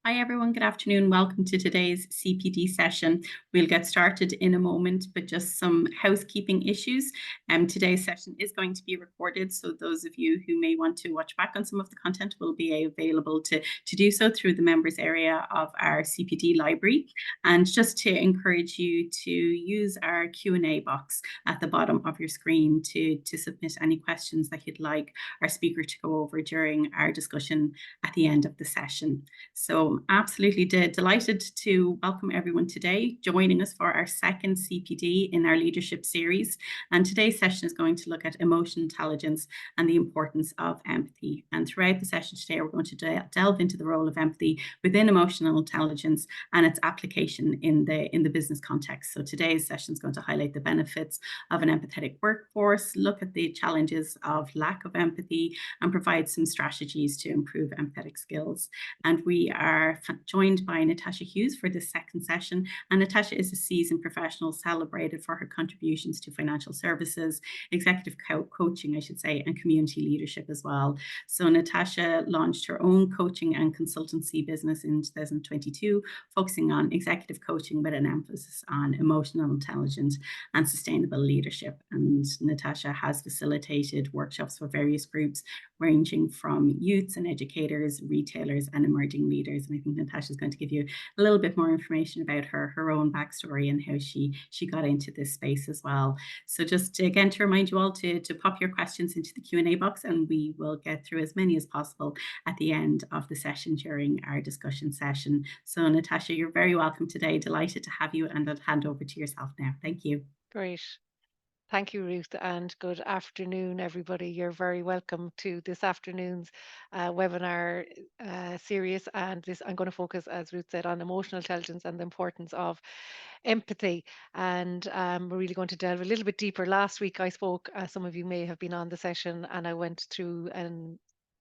Hi, everyone. Good afternoon. Welcome to today's CPD session. We'll get started in a moment, but just some housekeeping issues. Today's session is going to be recorded, so those of you who may want to watch back on some of the content will be available to do so through the members area of our CPD library. And just to encourage you to use our Q&A box at the bottom of your screen to submit any questions that you'd like our speaker to go over during our discussion at the end of the session. So absolutely delighted to welcome everyone today, joining us for our second CPD in our leadership series. And today's session is going to look at emotional intelligence and the importance of empathy. And throughout the session today, we're going to delve into the role of empathy within emotional intelligence and its application in the business context. So today's session is going to highlight the benefits of an empathetic workforce, look at the challenges of lack of empathy, and provide some strategies to improve empathetic skills. And we are joined by Natasha Hughes for this second session. And Natasha is a seasoned professional celebrated for her contributions to financial services, executive coaching, I should say, and community leadership as well. So Natasha launched her own coaching and consultancy business in 2022, focusing on executive coaching with an emphasis on emotional intelligence and sustainable leadership. And Natasha has facilitated workshops for various groups ranging from youths and educators, retailers, and emerging leaders. And I think Natasha is going to give you a little bit more information about her own backstory and how she got into this space as well. So just again to remind you all to pop your questions into the Q&A box, and we will get through as many as possible at the end of the session during our discussion session. So Natasha, you're very welcome today. Delighted to have you, and I'll hand over to yourself now. Thank you. Great. Thank you, Ruth, and good afternoon, everybody. You're very welcome to this afternoon's webinar series. And this, I'm going to focus, as Ruth said, on emotional intelligence and the importance of empathy. And we're really going to delve a little bit deeper. Last week, I spoke, some of you may have been on the session, and I went through an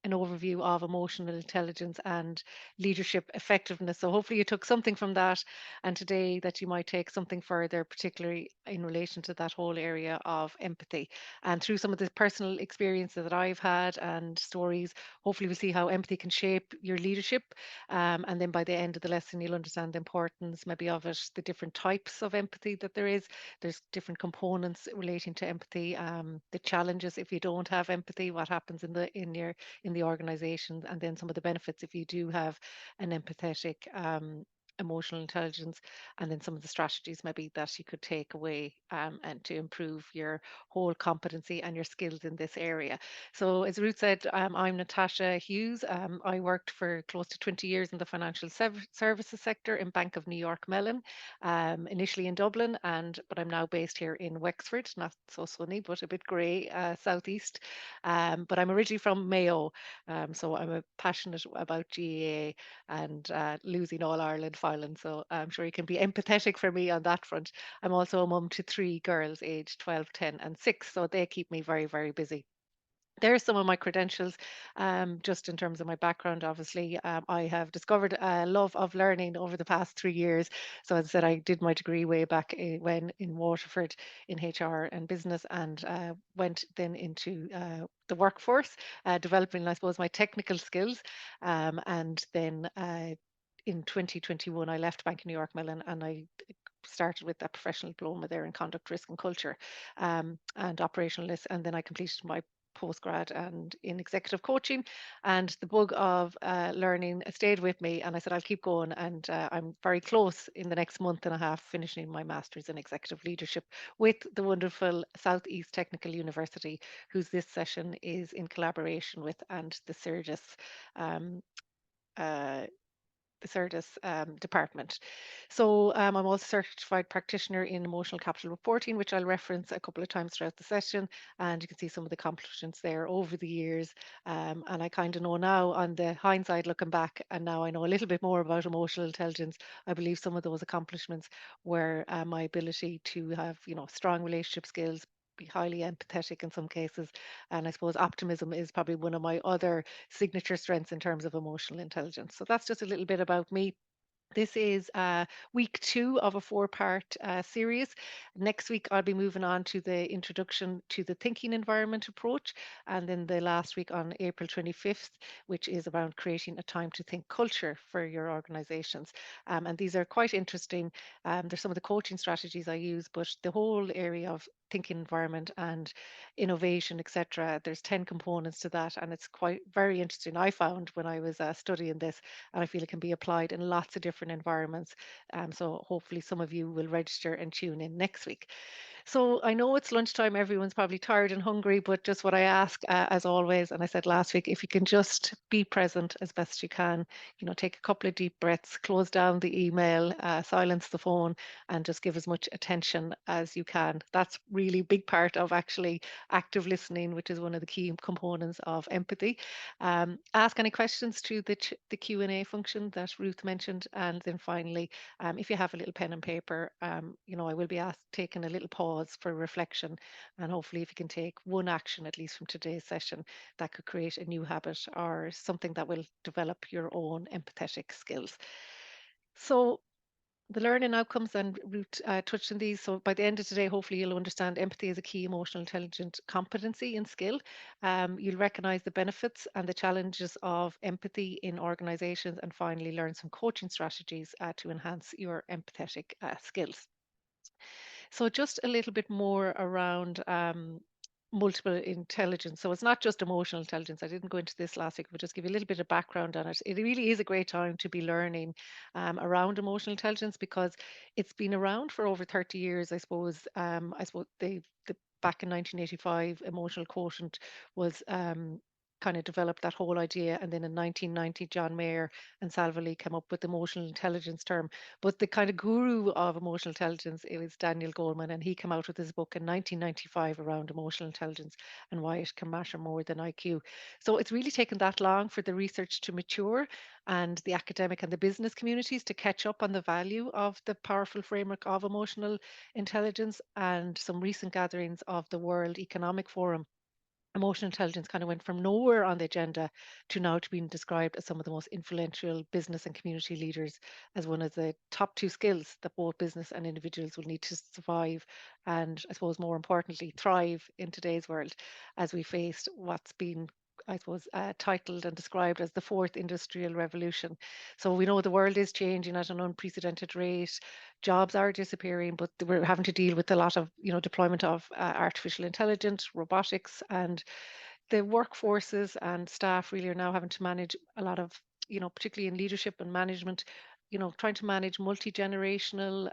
overview of emotional intelligence and leadership effectiveness. So hopefully you took something from that, and today that you might take something further, particularly in relation to that whole area of empathy. And through some of the personal experiences that I've had and stories, hopefully we'll see how empathy can shape your leadership. And then by the end of the lesson, you'll understand the importance maybe of it, the different types of empathy that there is. There's different components relating to empathy, the challenges if you don't have empathy, what happens in the organization, and then some of the benefits if you do have an empathetic emotional intelligence, and then some of the strategies maybe that you could take away and to improve your whole competency and your skills in this area. So as Ruth said, I'm Natasha Hughes. I worked for close to 20 years in the financial services sector in Bank of New York Mellon, initially in Dublin, but I'm now based here in Wexford, not so sunny, but a bit grey, southeast. But I'm originally from Mayo, so I'm a passionate about GAA and losing All Ireland filing. So I'm sure you can be empathetic for me on that front. I'm also a mum to three girls aged 12, 10, and 6. So they keep me very, very busy. There's some of my credentials, just in terms of my background. Obviously, I have discovered a love of learning over the past 3 years. So, as I said, I did my degree way back when in Waterford in HR and business, and went then into the workforce, developing, I suppose, my technical skills. And then in 2021, I left Bank of New York Mellon, and I started with a professional diploma there in conduct, risk, and culture, and operationalist. And then I completed my postgrad and in executive coaching, and the bug of learning stayed with me, and I said I'll keep going. And I'm very close in the next month and a half finishing my master's in executive leadership with the wonderful Southeast Technical University, whose this session is in collaboration with, and um, uh, the CERDIS department. So I'm also certified practitioner in emotional capital reporting, which I'll reference a couple of times throughout the session. And you can see some of the accomplishments there over the years. And I kind of know now, on the hindsight looking back, and now I know a little bit more about emotional intelligence. I believe some of those accomplishments were my ability to have, strong relationship skills, be highly empathetic in some cases. And I suppose optimism is probably one of my other signature strengths in terms of emotional intelligence. So that's just a little bit about me. This is week 2 of a 4-part series. Next week, I'll be moving on to the introduction to the thinking environment approach. And then the last week on April 25th, which is around creating a time to think culture for your organizations. And these are quite interesting. There's some of the coaching strategies I use, but the whole area of thinking environment and innovation, etc. There's 10 components to that, and it's quite very interesting. I found when I was studying this, and I feel it can be applied in lots of different environments. So hopefully some of you will register and tune in next week. So I know it's lunchtime, everyone's probably tired and hungry, but just what I ask, as always, and I said last week, if you can just be present as best you can, take a couple of deep breaths, close down the email, silence the phone, and just give as much attention as you can. That's really big part of actually active listening, which is one of the key components of empathy. Ask any questions through the Q&A function that Ruth mentioned, and then finally, if you have a little pen and paper, I will be taking a little pause for reflection, and hopefully if you can take one action, at least from today's session, that could create a new habit or something that will develop your own empathetic skills. So the learning outcomes, and Ruth touched on these. So by the end of today, hopefully you'll understand empathy is a key emotional intelligent competency and skill. You'll recognize the benefits and the challenges of empathy in organizations, and finally learn some coaching strategies to enhance your empathetic skills. So just a little bit more around multiple intelligence. So it's not just emotional intelligence. I didn't go into this last week, but just give you a little bit of background on it. It really is a great time to be learning around emotional intelligence, because it's been around for over 30 years, I suppose. I suppose the back in 1985, emotional quotient was kind of developed that whole idea. And then in 1990, John Mayer and Salva Lee came up with the emotional intelligence term. But the kind of guru of emotional intelligence, it was Daniel Goleman, and he came out with his book in 1995 around emotional intelligence and why it can matter more than IQ. So it's really taken that long for the research to mature, and the academic and the business communities to catch up on the value of the powerful framework of emotional intelligence. And some recent gatherings of the World Economic Forum, emotional intelligence kind of went from nowhere on the agenda to now to being described as some of the most influential business and community leaders, as one of the top 2 skills that both business and individuals will need to survive, and I suppose more importantly thrive in today's world, as we faced what's been, I suppose, titled and described as the 4th industrial revolution. So we know the world is changing at an unprecedented rate. Jobs are disappearing, but we're having to deal with a lot of, deployment of artificial intelligence, robotics, and the workforces and staff really are now having to manage a lot of, particularly in leadership and management, trying to manage multi-generational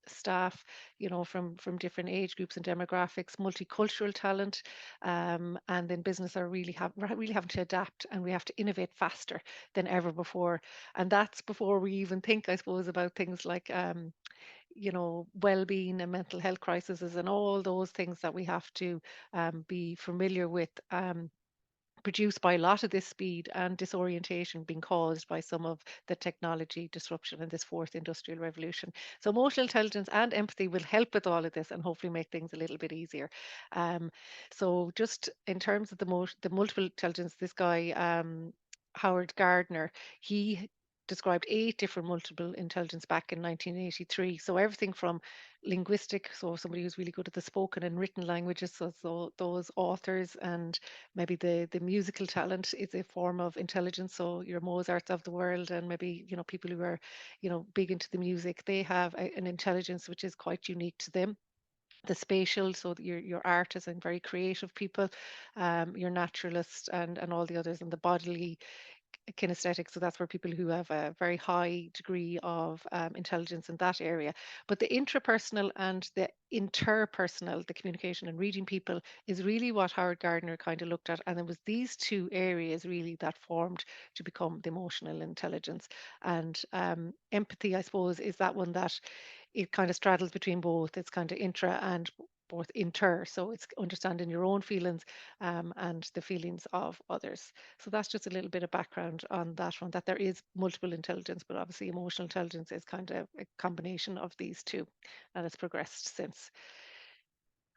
staff, from different age groups and demographics, multicultural talent, and then business are really having to adapt, and we have to innovate faster than ever before. And that's before we even think, I suppose, about things like well-being and mental health crises and all those things that we have to be familiar with, produced by a lot of this speed and disorientation being caused by some of the technology disruption in this 4th industrial revolution. So emotional intelligence and empathy will help with all of this and hopefully make things a little bit easier. Um, so just in terms of the multiple intelligence, this guy, Howard Gardner, he described 8 different multiple intelligence back in 1983. So everything from linguistic, so somebody who's really good at the spoken and written languages, so those authors, and maybe the musical talent is a form of intelligence. So your Mozarts of the world, and maybe, people who are, big into the music, they have an intelligence which is quite unique to them. The spatial, so that your artists and very creative people, your naturalists, and all the others, and the bodily kinesthetic. So that's where people who have a very high degree of intelligence in that area. But the intrapersonal and the interpersonal, the communication and reading people, is really what Howard Gardner kind of looked at. And it was these 2 areas really that formed to become the emotional intelligence. And empathy, I suppose, is that one that it kind of straddles between both. It's kind of intra and both inter. So it's understanding your own feelings and the feelings of others. So that's just a little bit of background on that one, that there is multiple intelligence, but obviously emotional intelligence is kind of a combination of these 2, and it's progressed since.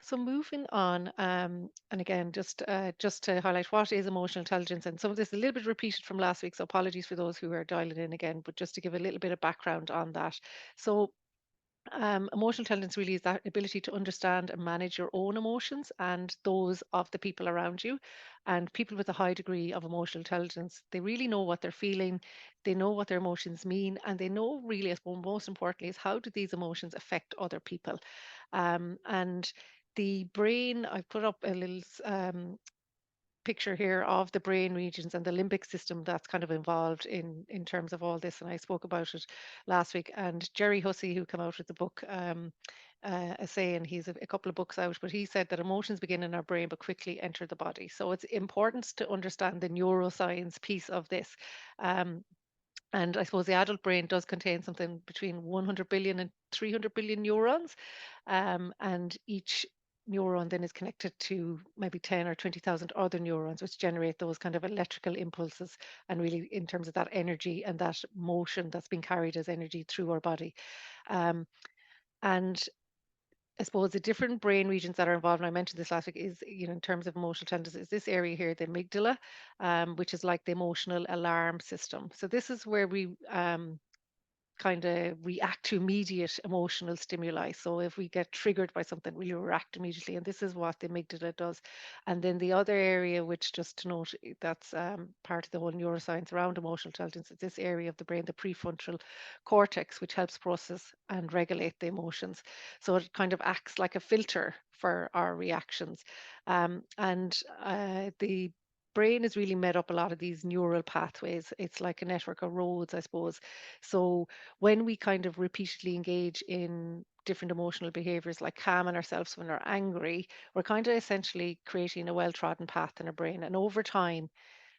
So moving on, and again, just to highlight what is emotional intelligence, and some of this is a little bit repeated from last week, so apologies for those who are dialing in again, but just to give a little bit of background on that. So emotional intelligence really is that ability to understand and manage your own emotions and those of the people around you. And people with a high degree of emotional intelligence, they really know what they're feeling, they know what their emotions mean, and they know really, as well, most importantly, is how do these emotions affect other people. And the brain, I put up a little picture here of the brain regions and the limbic system that's kind of involved in terms of all this, and I spoke about it last week. And Jerry Hussey, who came out with the book a saying, he's a couple of books out, but he said that emotions begin in our brain but quickly enter the body. So it's important to understand the neuroscience piece of this. Um, and I suppose the adult brain does contain something between 100 billion and 300 billion neurons. And each neuron then is connected to maybe 10 or 20,000 other neurons, which generate those kind of electrical impulses. And really, in terms of that energy and that motion that's being carried as energy through our body. Um, and I suppose the different brain regions that are involved, and I mentioned this last week, is, in terms of emotional intelligence, is this area here, the amygdala, which is like the emotional alarm system. So this is where we kind of react to immediate emotional stimuli. So if we get triggered by something, we react immediately, and this is what the amygdala does. And then the other area, which just to note, that's part of the whole neuroscience around emotional intelligence, is this area of the brain, the prefrontal cortex, which helps process and regulate the emotions. So it kind of acts like a filter for our reactions. And the brain is really made up a lot of these neural pathways. It's like a network of roads, I suppose. So when we kind of repeatedly engage in different emotional behaviors like calming ourselves when we're angry, we're kind of essentially creating a well-trodden path in our brain. And over time,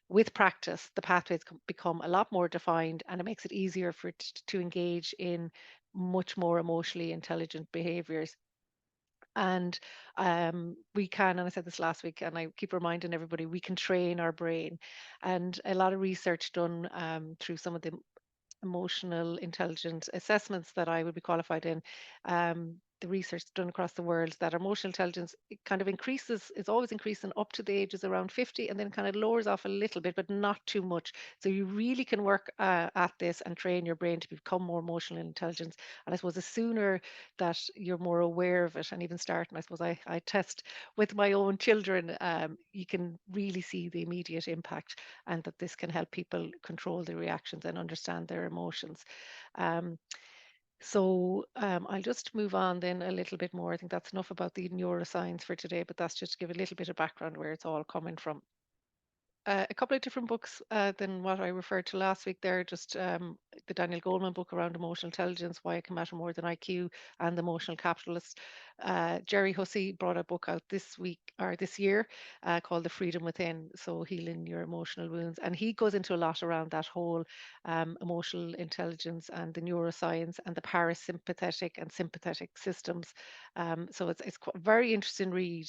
with practice, the pathways become a lot more defined, and it makes it easier for it to engage in much more emotionally intelligent behaviors. And we can, and I said this last week, and I keep reminding everybody, we can train our brain. And a lot of research done through some of the emotional intelligence assessments that I would be qualified in, the research done across the world, that emotional intelligence, it kind of increases, is always increasing up to the ages around 50, and then kind of lowers off a little bit, but not too much. So you really can work at this and train your brain to become more emotionally intelligent. And I suppose the sooner that you're more aware of it, and even starting, I suppose I test with my own children, you can really see the immediate impact, and that this can help people control their reactions and understand their emotions. Um, so I'll just move on then a little bit more. I think that's enough about the neuroscience for today, but that's just to give a little bit of background where it's all coming from. A couple of different books than what I referred to last week there, just the Daniel Goleman book around emotional intelligence, Why It Can Matter More Than IQ, and The Emotional Capitalist. Jerry Hussey brought a book out this week or this year called The Freedom Within, so healing your emotional wounds. And he goes into a lot around that whole emotional intelligence and the neuroscience and the parasympathetic and sympathetic systems. So it's very interesting read,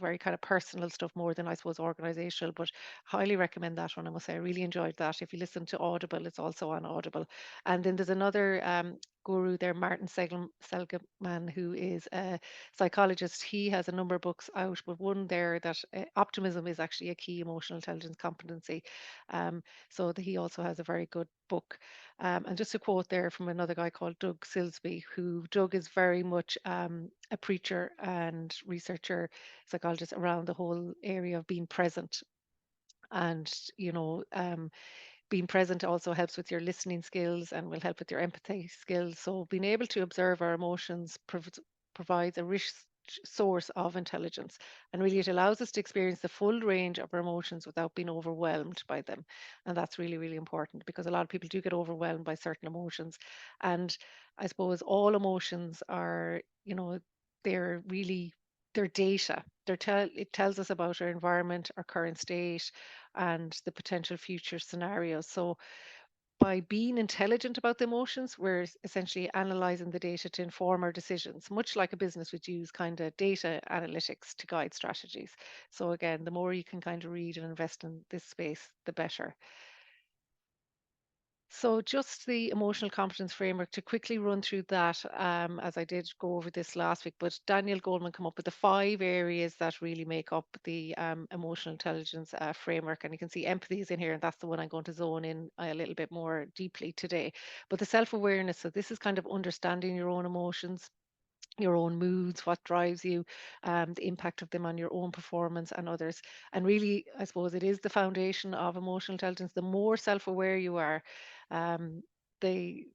very kind of personal stuff more than I suppose organizational, but highly recommend that one. I must say I really enjoyed that. If you listen to Audible, it's also on Audible. And then there's another guru there, Martin Seligman, who is a psychologist. He has a number of books out, but one there that optimism is actually a key emotional intelligence competency. He also has a very good book. And just a quote there from another guy called Doug Silsby, who Doug is very much a preacher and researcher, psychologist around the whole area of being present. And being present also helps with your listening skills and will help with your empathy skills. So being able to observe our emotions provides a rich source of intelligence, and really it allows us to experience the full range of our emotions without being overwhelmed by them. And that's really, really important, because a lot of people do get overwhelmed by certain emotions. And I suppose all emotions are, they're really, they're data. It tells us about our environment, our current state, and the potential future scenarios. So by being intelligent about the emotions, we're essentially analyzing the data to inform our decisions, much like a business would use kind of data analytics to guide strategies. So again, the more you can kind of read and invest in this space, the better. So just the emotional competence framework to quickly run through that, as I did go over this last week, but Daniel Goleman come up with the 5 areas that really make up the emotional intelligence framework. And you can see empathy is in here, and that's the one I'm going to zone in a little bit more deeply today. But the self-awareness, so this is kind of understanding your own emotions, your own moods, what drives you, the impact of them on your own performance and others. And really, I suppose it is the foundation of emotional intelligence. The more self-aware you are, um, the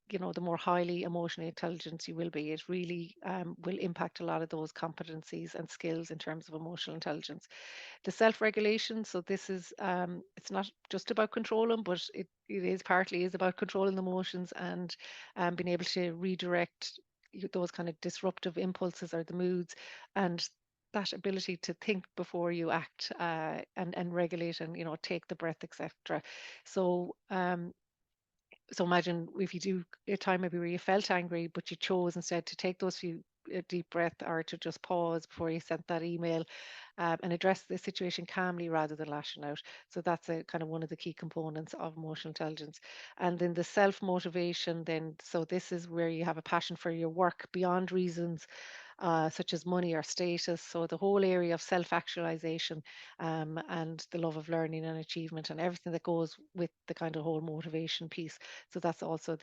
more highly emotionally intelligent you will be. It really will impact a lot of those competencies and skills in terms of emotional intelligence. The self-regulation, so this is it's not just about controlling, but it is partly is about controlling the emotions and being able to redirect those kind of disruptive impulses or the moods, and that ability to think before you act, and regulate, and take the breath, etc. So so imagine if you do a time maybe where you felt angry, but you chose instead to take those few deep breath, or to just pause before you sent that email, and address the situation calmly rather than lashing out. So that's a kind of one of the key components of emotional intelligence. And then the self motivation, then, so this is where you have a passion for your work beyond reasons such as money or status. So the whole area of self-actualization, and the love of learning and achievement and everything that goes with the kind of whole motivation piece. So that's also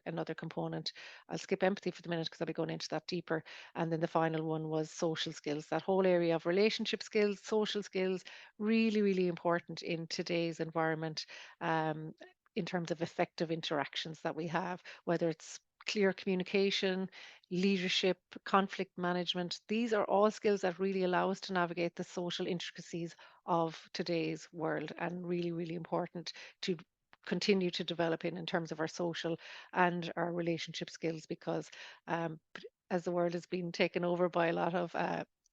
another component. I'll skip empathy for the minute because I'll be going into that deeper. And then the final one was social skills. That whole area of relationship skills, social skills, really, really important in today's environment. In terms of effective interactions that we have, whether it's clear communication, leadership, conflict management. These are all skills that really allow us to navigate the social intricacies of today's world, and really, really important to continue to develop in terms of our social and our relationship skills, because as the world has been taken over by a lot of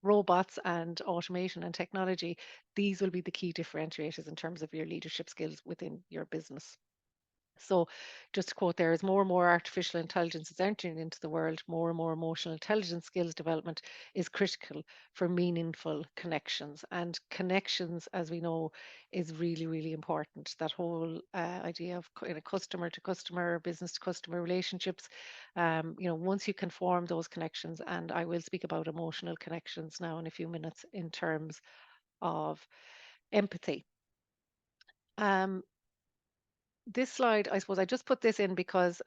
robots and automation and technology, these will be the key differentiators in terms of your leadership skills within your business. So, just to quote there, as more and more artificial intelligence is entering into the world, more and more emotional intelligence skills development is critical for meaningful connections. And connections, as we know, is really, really important. That whole idea of customer to customer, business to customer relationships, once you can form those connections, and I will speak about emotional connections now in a few minutes in terms of empathy. Um, this slide, I suppose I just put this in because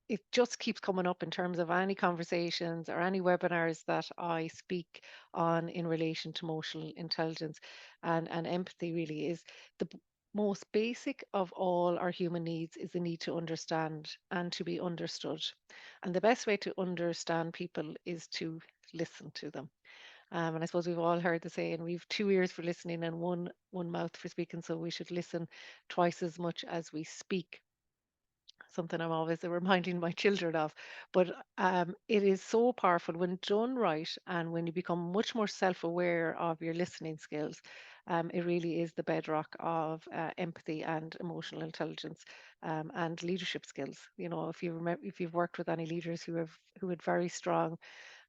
it just keeps coming up in terms of any conversations or any webinars that I speak on in relation to emotional intelligence, and empathy really is most basic of all our human needs, is the need to understand and to be understood. And the best way to understand people is to listen to them. And I suppose we've all heard the saying, we've 2 ears for listening and one mouth for speaking, so we should listen twice as much as we speak. Something I'm always reminding my children of. But it is so powerful when done right, and when you become much more self-aware of your listening skills. It really is the bedrock of empathy and emotional intelligence, and leadership skills. If you remember, if you've worked with any leaders who had very strong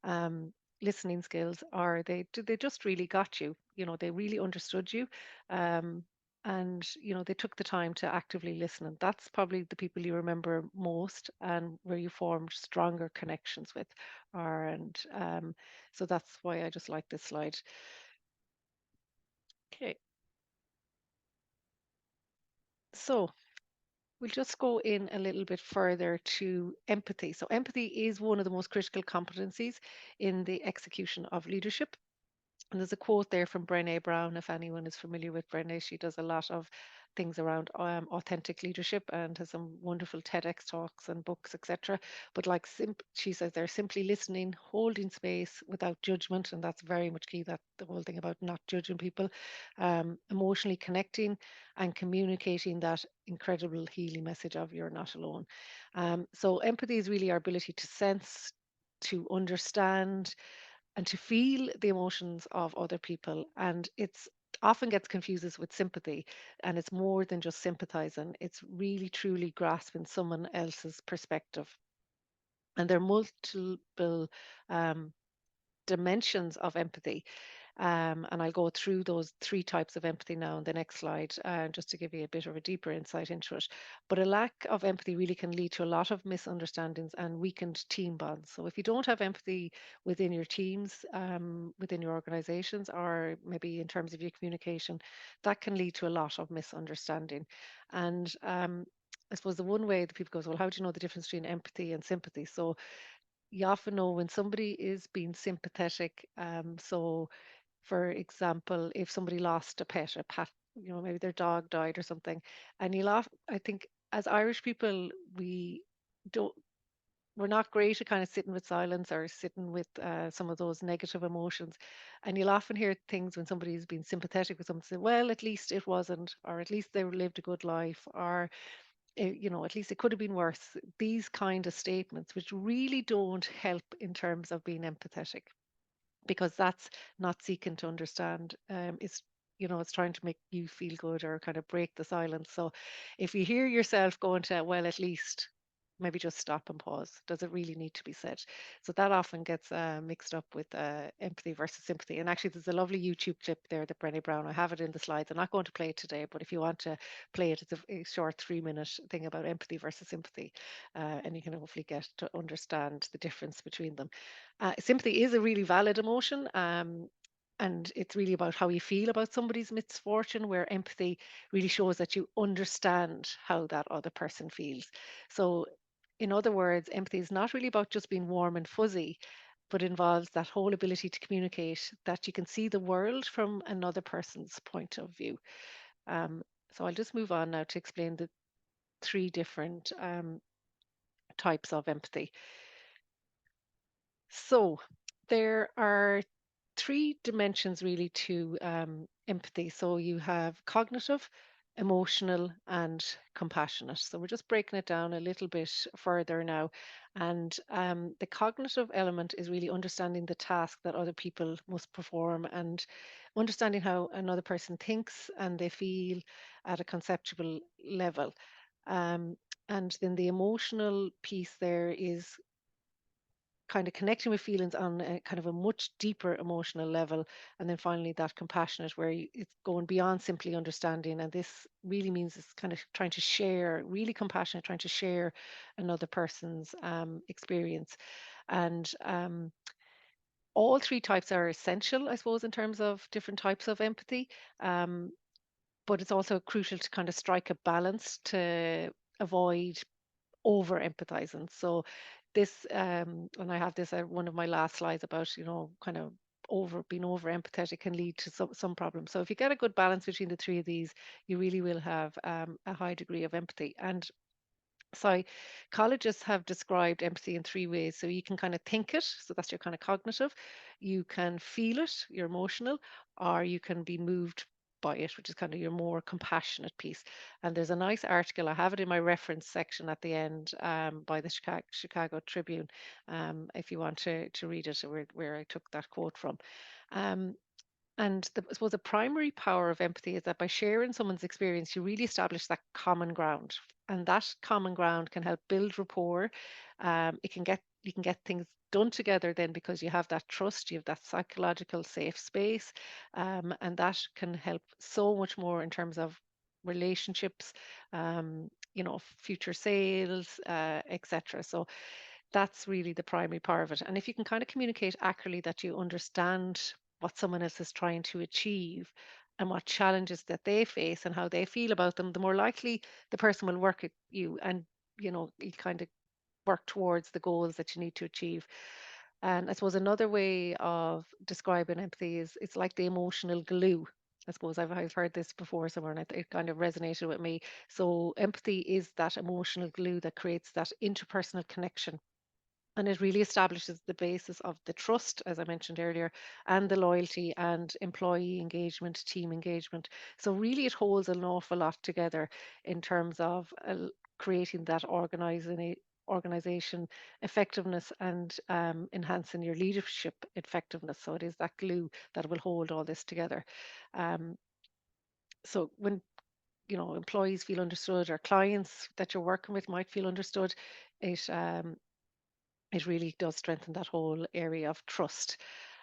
um, listening skills, or they just really got you. They really understood you, um, and they took the time to actively listen. And that's probably the people you remember most, and where you formed stronger connections with. So that's why I just like this slide. Okay, so we'll just go in a little bit further to empathy. So empathy is one of the most critical competencies in the execution of leadership. And there's a quote there from Brené Brown, if anyone is familiar with Brené. She does a lot of things around authentic leadership, and has some wonderful TEDx talks and books, etc. But like she says, they're simply listening, holding space without judgment, and that's very much key. That the whole thing about not judging people, emotionally connecting and communicating that incredible healing message of you're not alone. So empathy is really our ability to sense, to understand, and to feel the emotions of other people. And it's often gets confused with sympathy, and it's more than just sympathizing. It's really truly grasping someone else's perspective. And there are multiple um, dimensions of empathy. And I'll go through those three types of empathy now in the next slide, just to give you a bit of a deeper insight into it. But a lack of empathy really can lead to a lot of misunderstandings and weakened team bonds. So if you don't have empathy within your teams, within your organizations, or maybe in terms of your communication, that can lead to a lot of misunderstanding. And I suppose the one way that people go, well, how do you know the difference between empathy and sympathy? So you often know when somebody is being sympathetic. So for example, if somebody lost a pet, maybe their dog died or something, and you laugh. I think as Irish people, don't, we're not great at kind of sitting with silence or sitting with some of those negative emotions. And you'll often hear things when somebody's been sympathetic with something, say, well, at least it wasn't, or at least they lived a good life, or at least it could have been worse. These kind of statements, which really don't help in terms of being empathetic, because that's not seeking to understand. It's trying to make you feel good or kind of break the silence. So if you hear yourself going to, well, at least, maybe just stop and pause. Does it really need to be said? So that often gets mixed up with empathy versus sympathy. And actually, there's a lovely YouTube clip there that Brené Brown, I have it in the slides. I'm not going to play it today, but if you want to play it, it's a short 3-minute thing about empathy versus sympathy. And you can hopefully get to understand the difference between them. Sympathy is a really valid emotion. And it's really about how you feel about somebody's misfortune, where empathy really shows that you understand how that other person feels. So, in other words, empathy is not really about just being warm and fuzzy, but involves that whole ability to communicate, that you can see the world from another person's point of view. Um, so, I'll just move on now to explain the three different types of empathy. So, there are three dimensions really to empathy. So you have cognitive, emotional, and compassionate. So we're just breaking it down a little bit further now. And the cognitive element is really understanding the task that other people must perform and understanding how another person thinks and they feel at a conceptual level. Um, and then the emotional piece there is kind of connecting with feelings on a kind of a much deeper emotional level. And then finally that compassionate, where it's going beyond simply understanding, and this really means it's kind of trying to share, really compassionate, trying to share another person's experience. And all three types are essential, I suppose, in terms of different types of empathy. um, but it's also crucial to kind of strike a balance to avoid over empathizing. So this, and I have this one of my last slides about, kind of being over empathetic can lead to some problems. So if you get a good balance between the three of these, you really will have a high degree of empathy. And psychologists have described empathy in three ways. So you can kind of think it, so that's your kind of cognitive. You can feel it, your emotional, or you can be moved by it, which is kind of your more compassionate piece. And there's a nice article, I have it in my reference section at the end, by the Chicago Tribune, if you want to read it, where I took that quote from. Um, and I suppose the primary power of empathy is that by sharing someone's experience, you really establish that common ground. And that common ground can help build rapport. You can get things done together then, because you have that trust, you have that psychological safe space. And that can help so much more in terms of relationships, future sales, etc. So that's really the primary part of it. And if you can kind of communicate accurately that you understand what someone else is trying to achieve and what challenges that they face and how they feel about them, the more likely the person will work at you, and you kind of work towards the goals that you need to achieve. And I suppose another way of describing empathy is it's like the emotional glue. I suppose I've heard this before somewhere, and it kind of resonated with me. So empathy is that emotional glue that creates that interpersonal connection, and it really establishes the basis of the trust, as I mentioned earlier, and the loyalty and employee engagement, team engagement. So really it holds an awful lot together in terms of creating that organization effectiveness and enhancing your leadership effectiveness. So it is that glue that will hold all this together. Um, so when employees feel understood, or clients that you're working with might feel understood, it it really does strengthen that whole area of trust.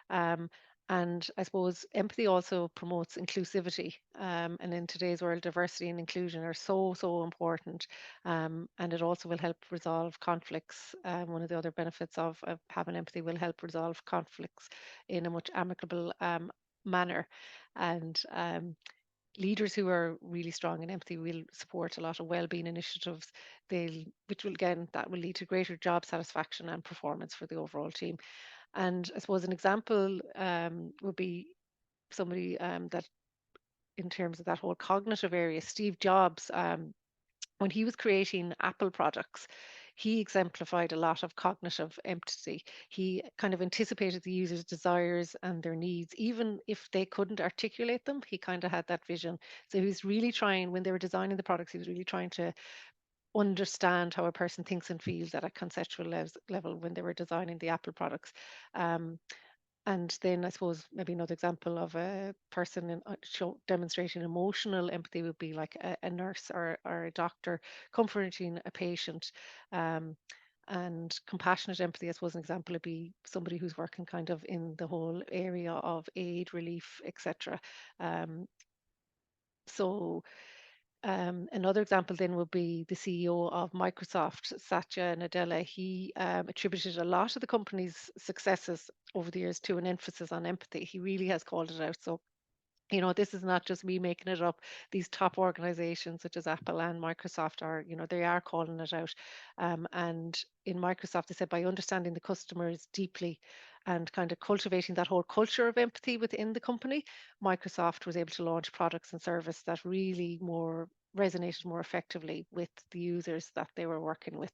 Um, And I suppose empathy also promotes inclusivity. And in today's world, diversity and inclusion are so, so important. And it also will help resolve conflicts. One of the other benefits of having empathy will help resolve conflicts in a much amicable manner. And leaders who are really strong in empathy will support a lot of well-being initiatives. Which will again, that will lead to greater job satisfaction and performance for the overall team. And I suppose an example would be somebody that, in terms of that whole cognitive area, Steve Jobs, when he was creating Apple products, he exemplified a lot of cognitive empathy. He kind of anticipated the user's desires and their needs, even if they couldn't articulate them. He kind of had that vision. So he was really trying, when they were designing the products, he was really trying to understand how a person thinks and feels at a conceptual level when they were designing the Apple products. Um, and then I suppose maybe another example of a person demonstrating emotional empathy would be like a nurse or a doctor comforting a patient. Um, and compassionate empathy, I suppose an example would be somebody who's working kind of in the whole area of aid, relief, etc. Um, so Another example then would be the CEO of Microsoft, Satya Nadella. He attributed a lot of the company's successes over the years to an emphasis on empathy. He really has called it out. So, this is not just me making it up. These top organizations such as Apple and Microsoft are, they are calling it out. And in Microsoft, they said by understanding the customers deeply and kind of cultivating that whole culture of empathy within the company, Microsoft was able to launch products and service that really more resonated more effectively with the users that they were working with.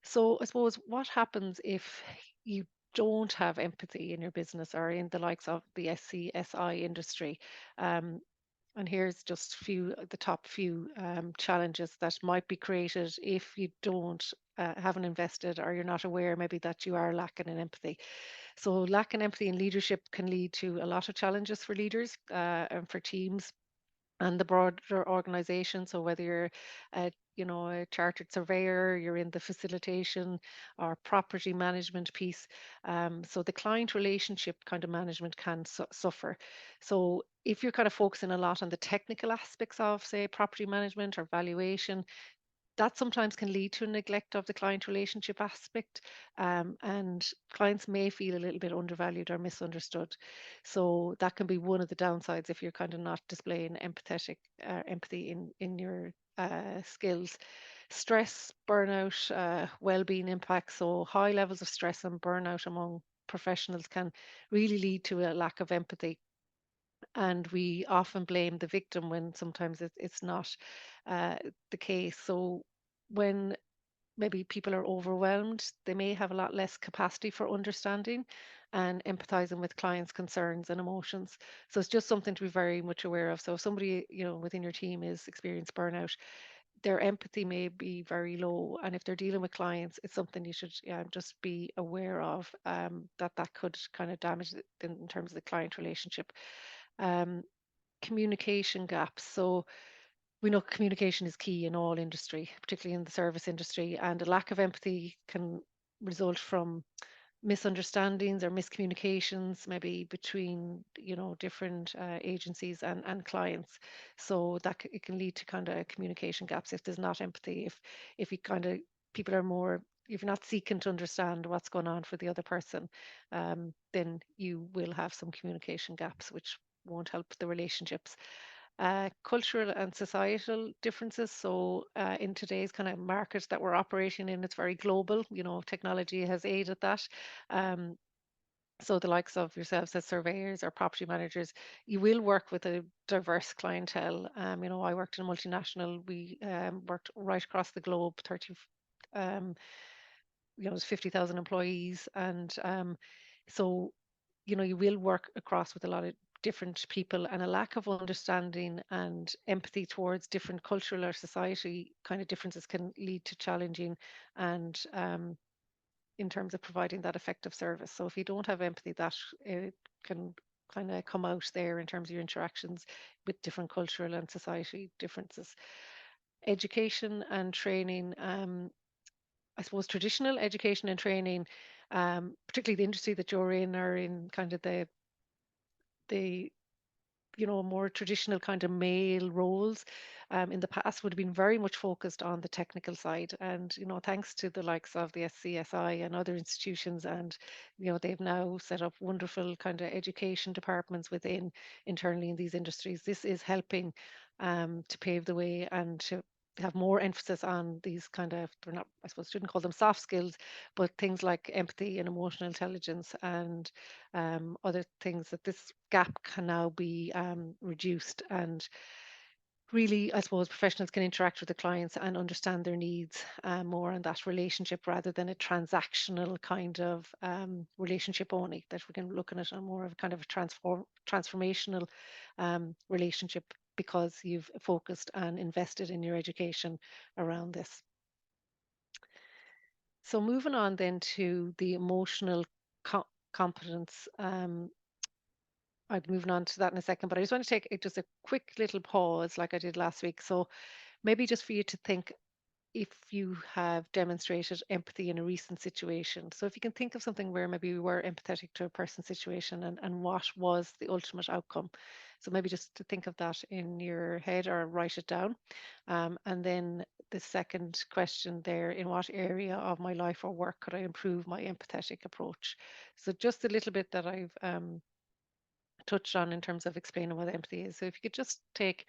So I suppose what happens if you don't have empathy in your business or in the likes of the SCSI industry? Um, and here's just the top few challenges that might be created if you don't haven't invested, or you're not aware maybe that you are lacking in empathy. So lacking empathy in leadership can lead to a lot of challenges for leaders and for teams and the broader organization. So whether you're a chartered surveyor, you're in the facilitation or property management piece. So the client relationship kind of management can suffer. So if you're kind of focusing a lot on the technical aspects of, say, property management or valuation, that sometimes can lead to a neglect of the client relationship aspect, and clients may feel a little bit undervalued or misunderstood. So that can be one of the downsides if you're kind of not displaying empathy in your skills. Stress, burnout, well-being impacts. So high levels of stress and burnout among professionals can really lead to a lack of empathy, and we often blame the victim when sometimes it's not uh, the case. So when maybe people are overwhelmed, they may have a lot less capacity for understanding and empathizing with clients' concerns and emotions. So it's just something to be very much aware of. So if somebody, within your team is experiencing burnout, their empathy may be very low. And if they're dealing with clients, it's something you should just be aware of, that could kind of damage it in terms of the client relationship. Um, Communication gaps. So we know communication is key in all industry, particularly in the service industry, and a lack of empathy can result from misunderstandings or miscommunications, maybe between different agencies and clients. So it can lead to kind of communication gaps if there's not empathy. If you kind of people are more if you're not seeking to understand what's going on for the other person, then you will have some communication gaps, which won't help the relationships. Cultural and societal differences. So, in today's kind of market that we're operating in, it's very global. Technology has aided that. Um, so, the likes of yourselves as surveyors or property managers, you will work with a diverse clientele. I worked in a multinational. We worked right across the globe, 30, um, it's 50,000 employees, and so you will work across with a lot of different people, and a lack of understanding and empathy towards different cultural or society kind of differences can lead to challenging and in terms of providing that effective service. So if you don't have empathy, that can kind of come out there in terms of your interactions with different cultural and society differences. Education and training. I suppose traditional education and training particularly the industry that you're in, or in kind of the more traditional kind of male roles in the past would have been very much focused on the technical side. And, thanks to the likes of the SCSI and other institutions, and, they've now set up wonderful kind of education departments within internally in these industries. This is helping to pave the way and to have more emphasis on these kind of, they're not, I suppose, shouldn't call them soft skills, but things like empathy and emotional intelligence and other things, that this gap can now be reduced. And really, I suppose, professionals can interact with the clients and understand their needs more on that relationship, rather than a transactional kind of relationship only, that we can look at it on more of a kind of a transformational relationship, because you've focused and invested in your education around this. So moving on then to the emotional competence. I'll be moving on to that in a second, but I just want to take just a quick little pause like I did last week. So maybe just for you to think, if you have demonstrated empathy in a recent situation. So if you can think of something where maybe we were empathetic to a person's situation, and what was the ultimate outcome. So maybe just to think of that in your head or write it down. And then the second question there, in what area of my life or work could I improve my empathetic approach? So just a little bit that I've touched on in terms of explaining what empathy is. So if you could just take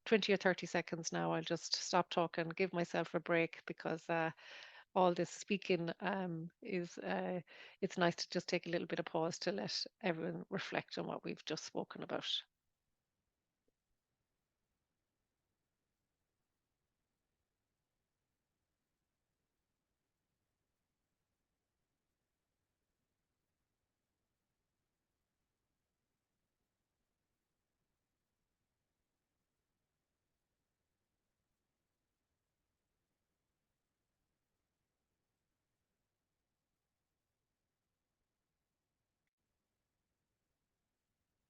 20 or 30 seconds now, I'll just stop talking, give myself a break, because all this speaking is, it's nice to just take a little bit of pause to let everyone reflect on what we've just spoken about.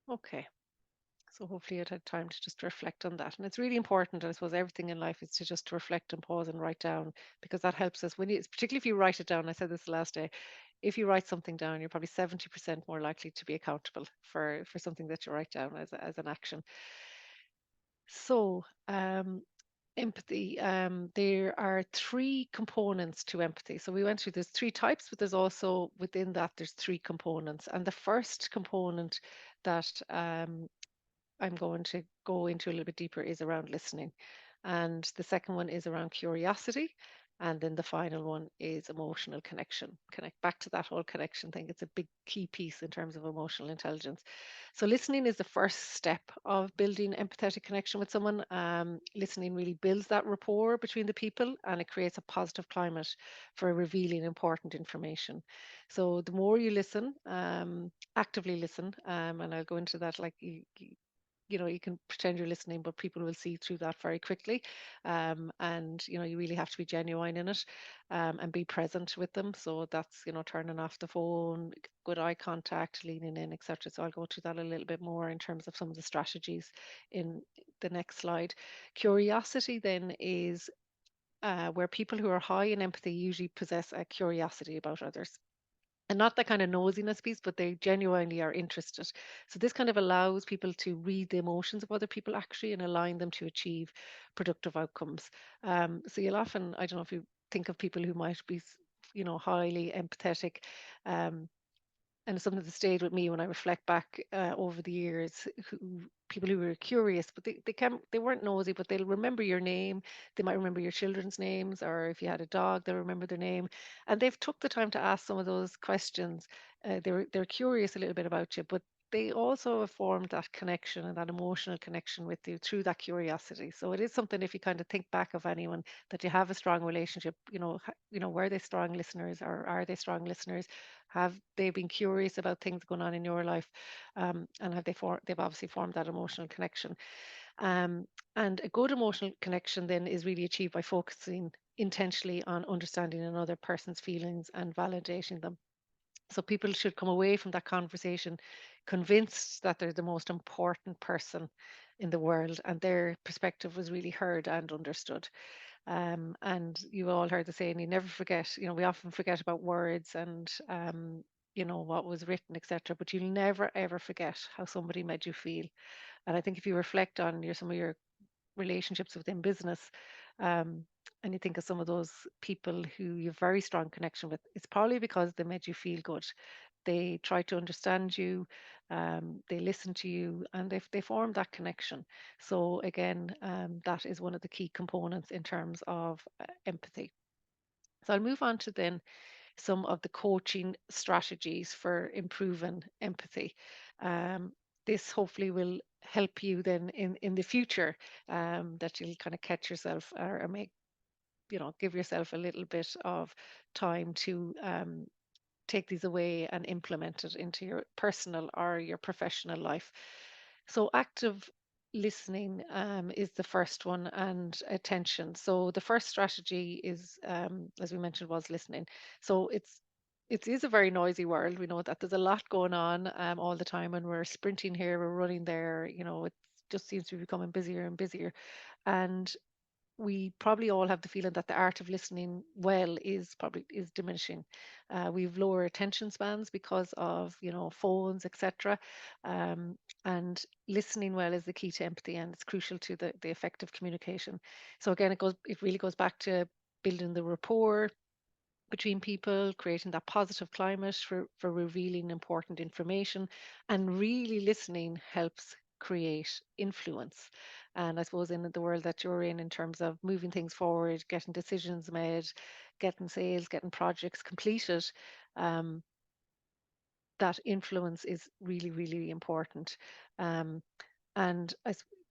Okay. So hopefully you had time to just reflect on that. And it's really important, I suppose, everything in life is to just reflect and pause and write down, because that helps us when you, particularly if you write it down. I said this the last day. If you write something down, you're probably 70% more likely to be accountable for something that you write down as an action. So, empathy. There are three components to empathy. So we went through, there's three types, but there's also within that there's three components. And the first component that I'm going to go into a little bit deeper is around listening. And the second one is around curiosity. And then the final one is emotional connection. Connect back to that whole connection thing. It's a big key piece in terms of emotional intelligence. So, listening is the first step of building empathetic connection with someone. Listening really builds that rapport between the people, and it creates a positive climate for revealing important information. So, the more you listen, actively listen, and I'll go into that, like you can pretend you're listening, but people will see through that very quickly. And you really have to be genuine in it, and be present with them. So that's, turning off the phone, good eye contact, leaning in, etc. So I'll go to that a little bit more in terms of some of the strategies in the next slide. Curiosity then is where people who are high in empathy usually possess a curiosity about others, and not that kind of nosiness piece, but they genuinely are interested. So this kind of allows people to read the emotions of other people actually, and align them to achieve productive outcomes. So you'll often, I don't know if you think of people who might be, highly empathetic. Um, and it's something that stayed with me when I reflect back over the years. People who were curious, but they weren't nosy, but they'll remember your name. They might remember your children's names, or if you had a dog, they'll remember their name, and they've took the time to ask some of those questions. They're curious a little bit about you, but they also have formed that connection and that emotional connection with you through that curiosity. So it is something, if you kind of think back of anyone that you have a strong relationship, were they strong listeners, or are they strong listeners? Have they been curious about things going on in your life? And they've obviously formed that emotional connection. Um, and a good emotional connection then is really achieved by focusing intentionally on understanding another person's feelings and validating them. So people should come away from that conversation convinced that they're the most important person in the world, and their perspective was really heard and understood. And you all heard the saying, you never forget, we often forget about words and, what was written, etc. But you'll never, ever forget how somebody made you feel. And I think if you reflect on some of your relationships within business, um, and you think of some of those people who you have very strong connection with, it's probably because they made you feel good. They try to understand you, they listen to you, and they form that connection. So again, that is one of the key components in terms of empathy. So I'll move on to then some of the coaching strategies for improving empathy. Um, this hopefully will help you then in the future, that you'll kind of catch yourself, or make, give yourself a little bit of time to take these away and implement it into your personal or your professional life. So, active listening is the first one, and attention. So, the first strategy is, as we mentioned, was listening. So, it is a very noisy world. We know that there's a lot going on all the time, and we're sprinting here, we're running there. It just seems to be becoming busier and busier. And we probably all have the feeling that the art of listening well is diminishing. We've lower attention spans because of phones, etc. Um, and listening well is the key to empathy, and it's crucial to the effective communication. So again, it really goes back to building the rapport between people, creating that positive climate for revealing important information, and really listening helps create influence. And I suppose in the world that you're in terms of moving things forward, getting decisions made, getting sales, getting projects completed, um, that influence is really, really important. Um, and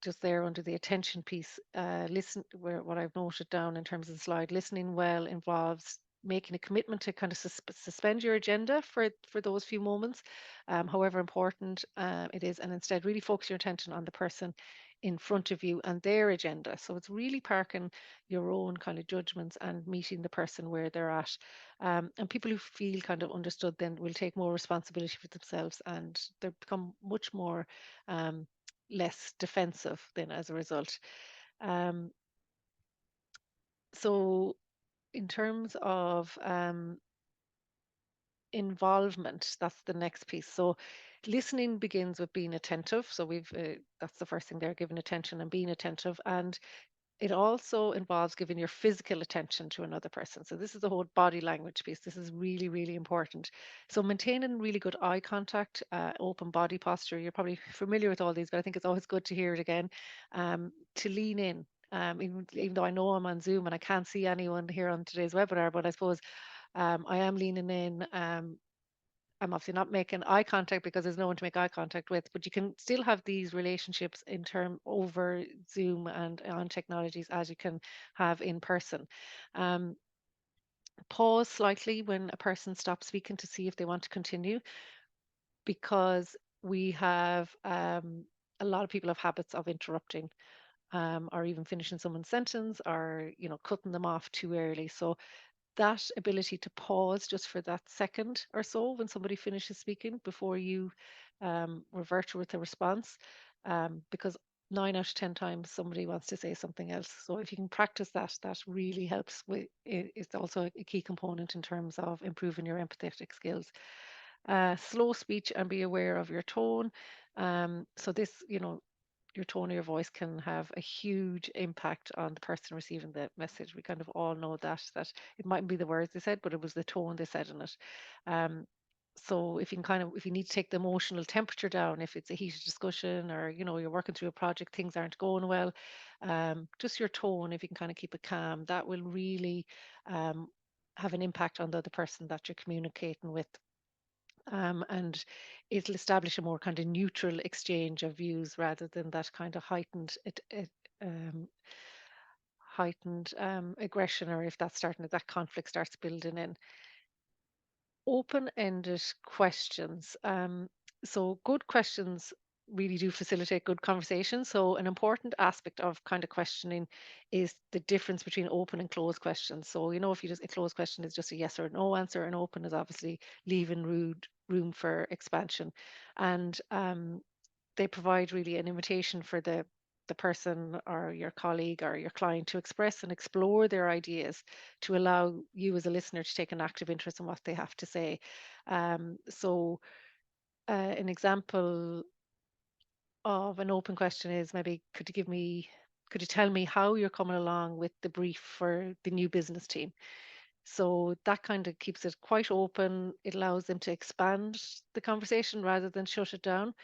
just there under the attention piece, listen, where what I've noted down in terms of the slide, listening well involves making a commitment to kind of suspend your agenda for those few moments, however important it is, and instead really focus your attention on the person in front of you and their agenda. So it's really parking your own kind of judgments and meeting the person where they're at. And people who feel kind of understood then will take more responsibility for themselves, and they become much more less defensive then as a result. Um, so in terms of involvement, that's the next piece. So listening begins with being attentive. So that's the first thing there, giving attention and being attentive. And it also involves giving your physical attention to another person. So this is the whole body language piece. This is really, really important. So maintaining really good eye contact, open body posture. You're probably familiar with all these, but I think it's always good to hear it again. To lean in. Even though I know I'm on Zoom and I can't see anyone here on today's webinar, but I suppose I am leaning in. I'm obviously not making eye contact because there's no one to make eye contact with, but you can still have these relationships in term over Zoom and on technologies as you can have in person. Um, Pause slightly when a person stops speaking to see if they want to continue, because we have a lot of people have habits of interrupting, or even finishing someone's sentence, or cutting them off too early. So that ability to pause just for that second or so when somebody finishes speaking before you revert with a response, because 9 out of 10 times somebody wants to say something else. So if you can practice that, that really helps with it. It's also a key component in terms of improving your empathetic skills. Slow speech and be aware of your tone. So this, your tone of your voice can have a huge impact on the person receiving the message. We kind of all know that it mightn't be the words they said, but it was the tone they said in it. Um, so if you need to take the emotional temperature down, if it's a heated discussion, or you're working through a project, things aren't going well, just your tone, if you can kind of keep it calm, that will really um, have an impact on the other person that you're communicating with. And it'll establish a more kind of neutral exchange of views rather than that kind of um, heightened aggression, or if that conflict starts building in. Open-ended questions. So good questions really do facilitate good conversation. So an important aspect of kind of questioning is the difference between open and closed questions. So if you just a closed question is just a yes or no answer, and open is obviously leaving room for expansion. And they provide really an invitation for the the person or your colleague or your client to express and explore their ideas to allow you as a listener to take an active interest in what they have to say. An example of an open question is maybe could you tell me how you're coming along with the brief for the new business team? So that kind of keeps it quite open. It allows them to expand the conversation rather than shut it down.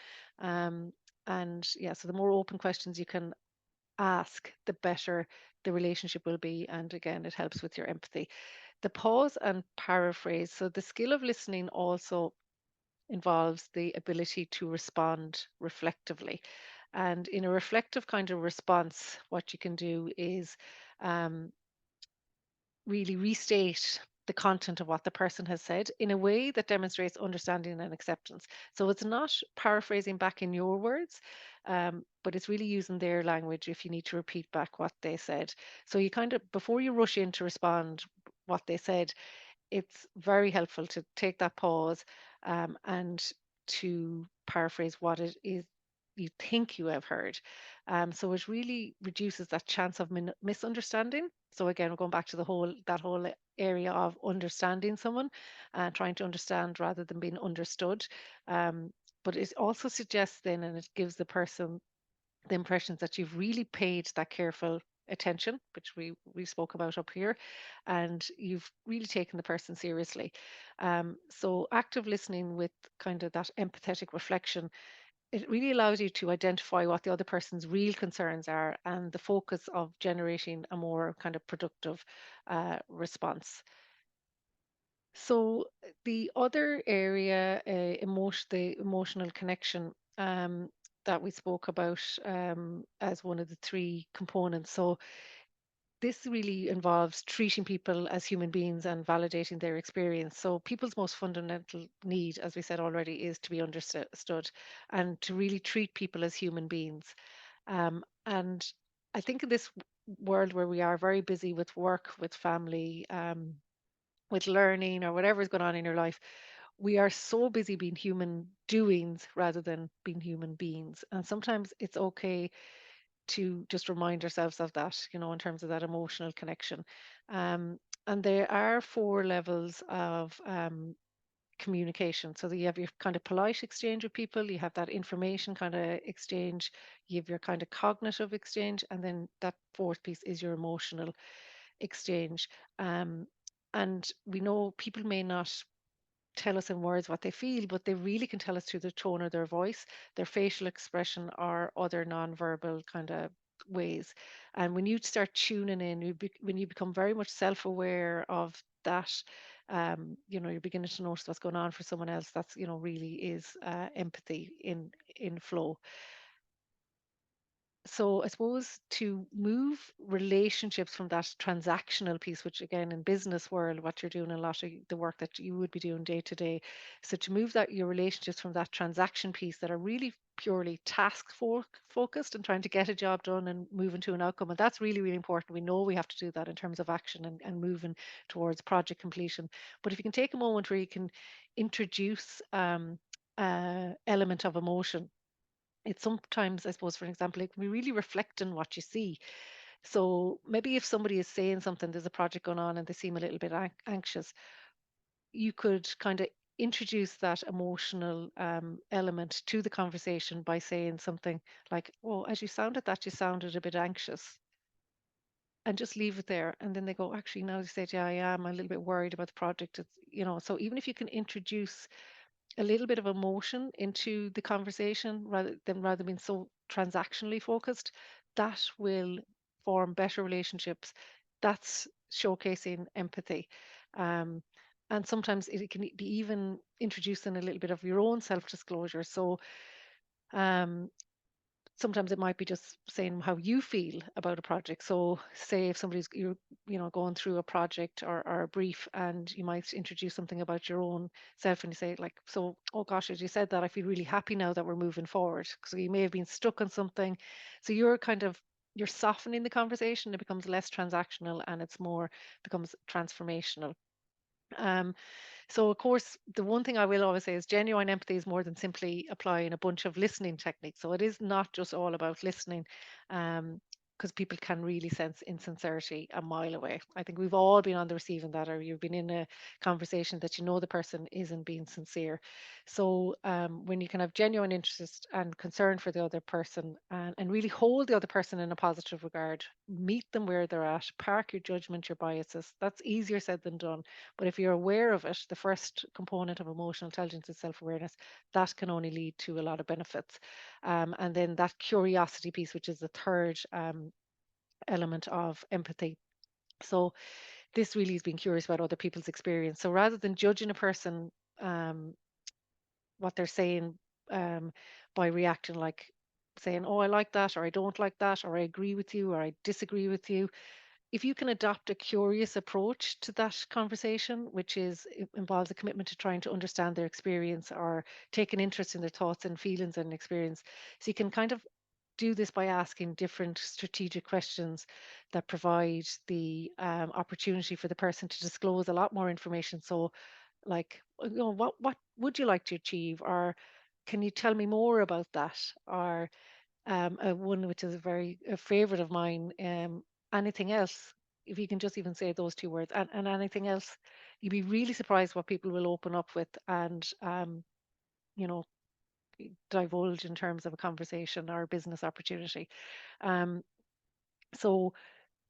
Um, and yeah, so the more open questions you can ask, the better the relationship will be. And again, it helps with your empathy. The pause and paraphrase. So the skill of listening also involves the ability to respond reflectively. And in a reflective kind of response, what you can do is um, really restate the content of what the person has said in a way that demonstrates understanding and acceptance. So it's not paraphrasing back in your words, but it's really using their language if you need to repeat back what they said. So you kind of, before you rush in to respond what they said, it's very helpful to take that pause and to paraphrase what it is you think you have heard. So it really reduces that chance of misunderstanding. So again, we're going back to that whole area of understanding someone, trying to understand rather than being understood. Um, but it also suggests then, and it gives the person the impressions that you've really paid that careful attention, which we spoke about up here, and you've really taken the person seriously. So active listening with kind of that empathetic reflection, it really allows you to identify what the other person's real concerns are and the focus of generating a more kind of productive response. So the other area, the emotional connection that we spoke about as one of the three components. So this really involves treating people as human beings and validating their experience. So people's most fundamental need, as we said already, is to be understood and to really treat people as human beings. And I think in this world where we are very busy with work, with family, with learning or whatever is going on in your life, we are so busy being human doings rather than being human beings. And sometimes it's okay to just remind ourselves of that, in terms of that emotional connection. Um, and there are four levels of communication. So that you have your kind of polite exchange with people, you have that information kind of exchange, you have your kind of cognitive exchange, and then that fourth piece is your emotional exchange. Um, and we know people may not tell us in words what they feel, but they really can tell us through the tone of their voice, their facial expression, or other nonverbal kind of ways. And when you start tuning in, when you become very much self-aware of that, you're beginning to notice what's going on for someone else. That's, really is empathy in flow. So I suppose to move relationships from that transactional piece, which again in business world, what you're doing a lot of the work that you would be doing day to day. So to move that your relationships from that transaction piece that are really purely focused and trying to get a job done and moving to an outcome. And that's really, really important. We know we have to do that in terms of action and moving towards project completion. But if you can take a moment where you can introduce element of emotion, it's sometimes, I suppose, for example, it can be really reflecting what you see. So maybe if somebody is saying something, there's a project going on and they seem a little bit anxious, you could kind of introduce that emotional element to the conversation by saying something like, "Oh, as you sounded that, you sounded a bit anxious." And just leave it there. And then they go, "Actually, now they said, yeah, I am a little bit worried about the project." So even if you can introduce a little bit of emotion into the conversation rather than being so transactionally focused, that will form better relationships. That's showcasing empathy. Um, and sometimes it can be even introducing a little bit of your own self-disclosure. So um, sometimes it might be just saying how you feel about a project. So say if somebody's you're going through a project or a brief, and you might introduce something about your own self, and you say like, "So, oh gosh, as you said that, I feel really happy now that we're moving forward." So you may have been stuck on something. So you're softening the conversation. It becomes less transactional and it's more becomes transformational. Um, so, of course, the one thing I will always say is genuine empathy is more than simply applying a bunch of listening techniques. So, it is not just all about listening, because people can really sense insincerity a mile away. I think we've all been on the receiving that, or you've been in a conversation that you know the person isn't being sincere. So, when you can have genuine interest and concern for the other person, and really hold the other person in a positive regard, meet them where they're at, park your judgment, your biases. That's easier said than done, but if you're aware of it, the first component of emotional intelligence is self awareness. That can only lead to a lot of benefits. And then that curiosity piece, which is the third element of empathy. So, this really is being curious about other people's experience. So, rather than judging a person, um, what they're saying, um, by reacting like saying, oh, I like that, or I don't like that, or I agree with you, or I disagree with you, if you can adopt a curious approach to that conversation, which is involves a commitment to trying to understand their experience or take an interest in their thoughts and feelings and experience, so you can kind of do this by asking different strategic questions that provide the opportunity for the person to disclose a lot more information. So, like, what would you like to achieve, or can you tell me more about that, or one which is a favorite of mine. Anything else? If you can just even say those two words, and anything else, you'd be really surprised what people will open up with and you know divulge in terms of a conversation or a business opportunity. Um, so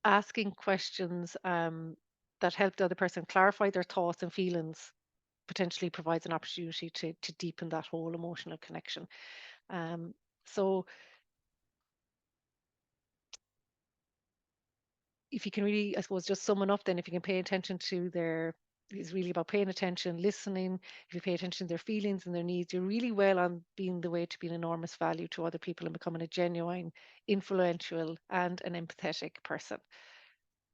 asking questions that help the other person clarify their thoughts and feelings potentially provides an opportunity to deepen that whole emotional connection. Um, so if you can really, I suppose, just sum it up, then if you can pay attention to their, it's really about paying attention, listening. If you pay attention to their feelings and their needs, you're really well on being the way to be an enormous value to other people and becoming a genuine, influential, and an empathetic person.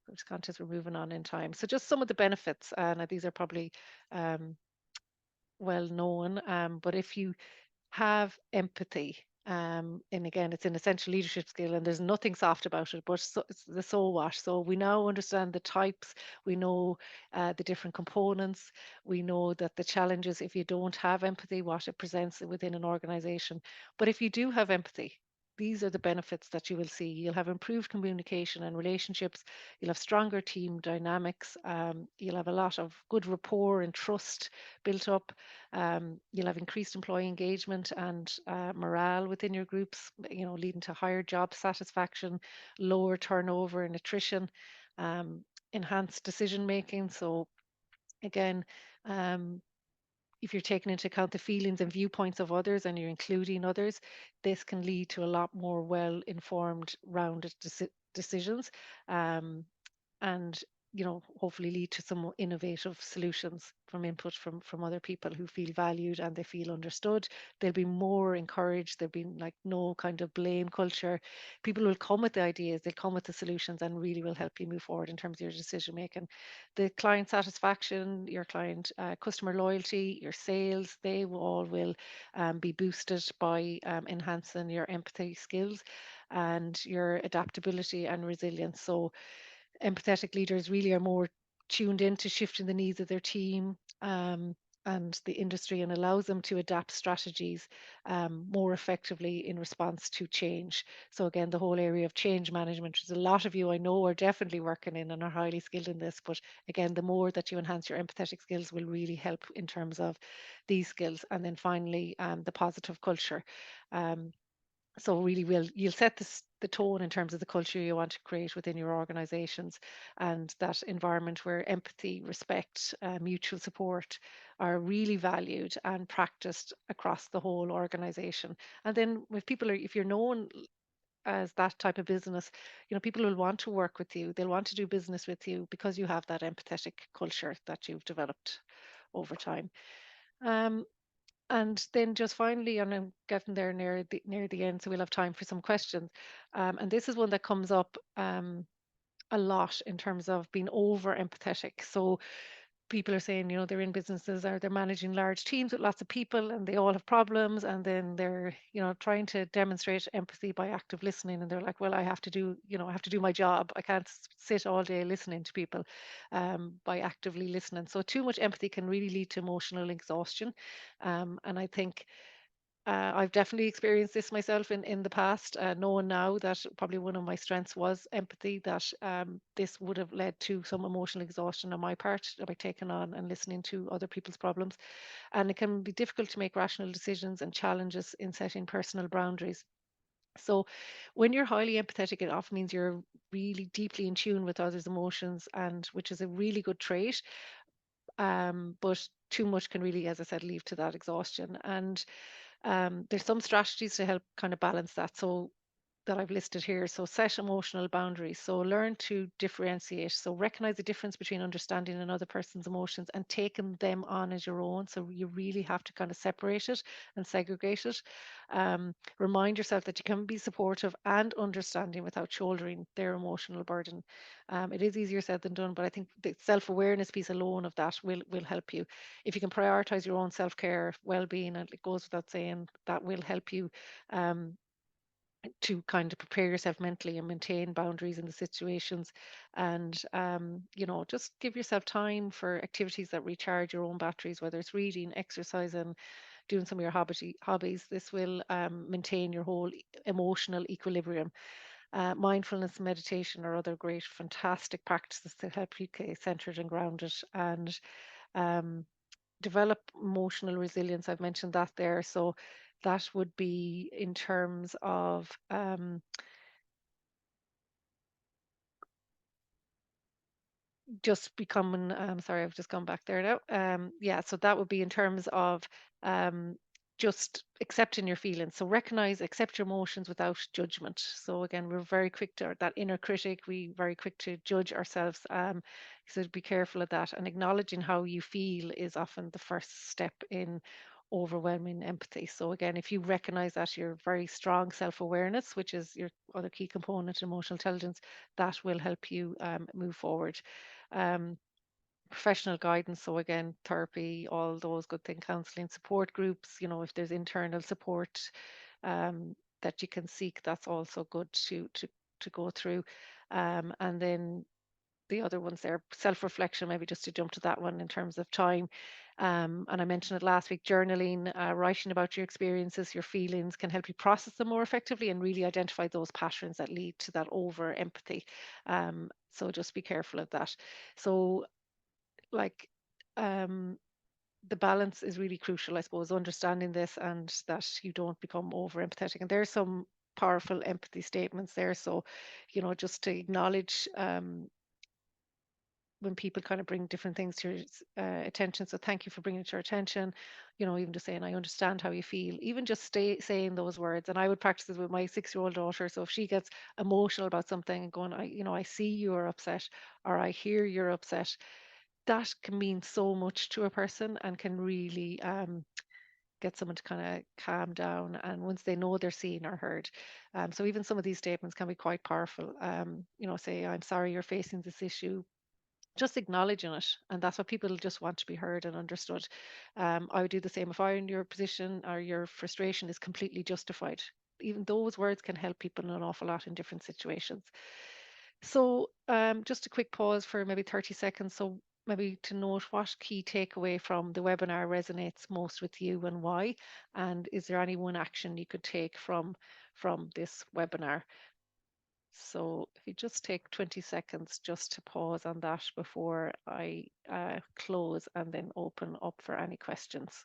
I'm just conscious we're moving on in time. So just some of the benefits, and these are probably um, well known, but if you have empathy. And again, it's an essential leadership skill, and there's nothing soft about it. But it's the so what. So we now understand the types. We know the different components. We know that the challenges if you don't have empathy, what it presents within an organization. But if you do have empathy, these are the benefits that you will see. You'll have improved communication and relationships. You'll have stronger team dynamics. You'll have a lot of good rapport and trust built up. You'll have increased employee engagement and morale within your groups, leading to higher job satisfaction, lower turnover and attrition, um, enhanced decision making. So again, um, if you're taking into account the feelings and viewpoints of others and you're including others, this can lead to a lot more well-informed, rounded decisions. Um, and hopefully lead to some more innovative solutions from input from other people who feel valued and they feel understood. They'll be more encouraged. There'll be like no kind of blame culture. People will come with the ideas, they'll come with the solutions, and really will help you move forward in terms of your decision making. The client satisfaction, your client customer loyalty, your sales, they all will be boosted by enhancing your empathy skills and your adaptability and resilience. So empathetic leaders really are more tuned in to shifting the needs of their team, and the industry, and allows them to adapt strategies more effectively in response to change. So again, the whole area of change management, which is a lot of you I know are definitely working in and are highly skilled in this. But again, the more that you enhance your empathetic skills will really help in terms of these skills. And then finally, the positive culture. Um, so really will you'll set the tone in terms of the culture you want to create within your organizations, and that environment where empathy, respect, mutual support are really valued and practiced across the whole organization. And then if you're known as that type of business, people will want to work with you, they'll want to do business with you because you have that empathetic culture that you've developed over time. um, and then just finally, and I'm getting there near the end, so we'll have time for some questions. And this is one that comes up a lot in terms of being over empathetic. So people are saying, they're in businesses or they're managing large teams with lots of people and they all have problems. And then they're, trying to demonstrate empathy by active listening. And they're like, well, I have to do my job. I can't sit all day listening to people by actively listening. So too much empathy can really lead to emotional exhaustion. And I think I've definitely experienced this myself in the past, knowing now that probably one of my strengths was empathy, that this would have led to some emotional exhaustion on my part by taking on and listening to other people's problems. And it can be difficult to make rational decisions and challenges in setting personal boundaries. So, when you're highly empathetic, it often means you're really deeply in tune with others' emotions, and which is a really good trait. But too much can really, as I said, lead to that exhaustion. And there's some strategies to help kind of balance that. So that I've listed here. So set emotional boundaries. So learn to differentiate. So recognize the difference between understanding another person's emotions and taking them on as your own. So you really have to kind of separate it and segregate it. Remind yourself that you can be supportive and understanding without shouldering their emotional burden. It is easier said than done, but I think the self-awareness piece alone of that will help you. If you can prioritize your own self-care, well-being, and it goes without saying, that will help you um, to kind of prepare yourself mentally and maintain boundaries in the situations. And just give yourself time for activities that recharge your own batteries, whether it's reading, exercising, doing some of your hobbies. This will maintain your whole emotional equilibrium. Mindfulness, meditation are other great fantastic practices to help you stay centered and grounded. And um, develop emotional resilience. I've mentioned that there. So that would be in terms of just becoming, sorry, I've just gone back there now. Yeah, so that would be in terms of um, just accepting your feelings. So recognize, accept your emotions without judgment. So again, we're very quick to that inner critic, we very quick to judge ourselves. So be careful of that. And acknowledging how you feel is often the first step in overwhelming empathy. So again, if you recognize that your very strong self-awareness, which is your other key component in emotional intelligence, that will help you move forward. um, Professional guidance, so again, therapy, all those good things, counseling, support groups, if there's internal support that you can seek, that's also good to go through. And then the other ones there, self-reflection, maybe just to jump to that one in terms of time. And I mentioned it last week, journaling, writing about your experiences, your feelings can help you process them more effectively and really identify those patterns that lead to that over empathy. So just be careful of that. So like um, the balance is really crucial, I suppose, understanding this and that you don't become over empathetic. And there's some powerful empathy statements there. So, just to acknowledge when people kind of bring different things to your attention. So thank you for bringing it to your attention. Even just saying, I understand how you feel. Even just saying those words. And I would practice this with my 6-year-old daughter. So if she gets emotional about something and going, I see you're upset, or I hear you're upset, that can mean so much to a person and can really get someone to kind of calm down. And once they know they're seen or heard, so even some of these statements can be quite powerful. Say, I'm sorry you're facing this issue, just acknowledging it. And that's what people just want, to be heard and understood. I would do the same if I were in your position, or your frustration is completely justified. Even those words can help people an awful lot in different situations. So just a quick pause for maybe 30 seconds. So maybe to note what key takeaway from the webinar resonates most with you and why, and is there any one action you could take from this webinar? So if you just take 20 seconds just to pause on that before I close and then open up for any questions.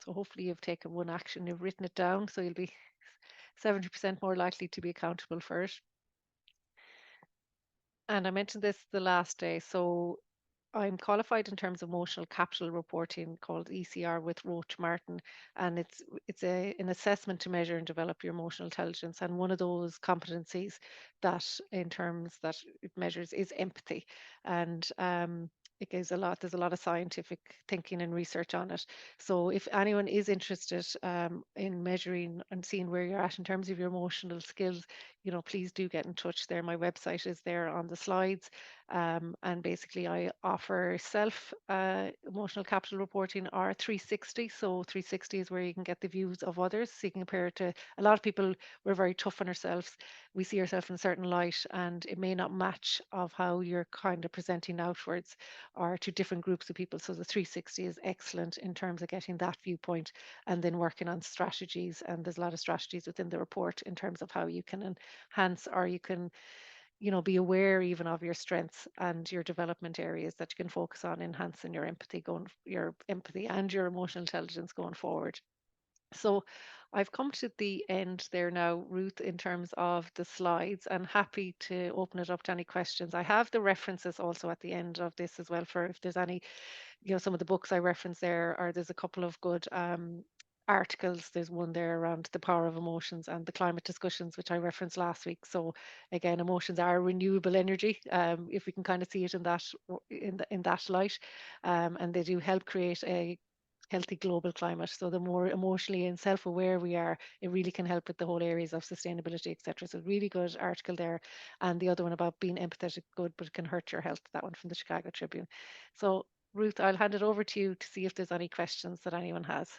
So hopefully you've taken one action, you've written it down, so you'll be 70% more likely to be accountable for it. And I mentioned this the last day. So I'm qualified in terms of emotional capital reporting called ECR with Roche Martin, and it's an assessment to measure and develop your emotional intelligence. And one of those competencies that, in terms that it measures, is empathy. And it gives a lot. There's a lot of scientific thinking and research on it. So if anyone is interested in measuring and seeing where you're at in terms of your emotional skills, please do get in touch there. My website is there on the slides. And basically, I offer self emotional capital reporting or 360. So 360 is where you can get the views of others. So you can compare it to a lot of people. We're very tough on ourselves. We see ourselves in a certain light, and it may not match of how you're kind of presenting outwards or to different groups of people. So the 360 is excellent in terms of getting that viewpoint and then working on strategies. And there's a lot of strategies within the report in terms of how you can enhance, or you can, be aware even of your strengths and your development areas that you can focus on enhancing your empathy and your emotional intelligence going forward. So I've come to the end there now, Ruth, in terms of the slides, and happy to open it up to any questions. I have the references also at the end of this as well for if there's any, some of the books I reference there, or there's a couple of good articles. There's one there around the power of emotions and the climate discussions, which I referenced last week. So again, emotions are renewable energy, if we can kind of see it in that light, and they do help create a healthy global climate. So the more emotionally and self-aware we are, it really can help with the whole areas of sustainability, etc. So really good article there. And the other one about being empathetic, good, but it can hurt your health. That one from the Chicago Tribune. So Ruth, I'll hand it over to you to see if there's any questions that anyone has.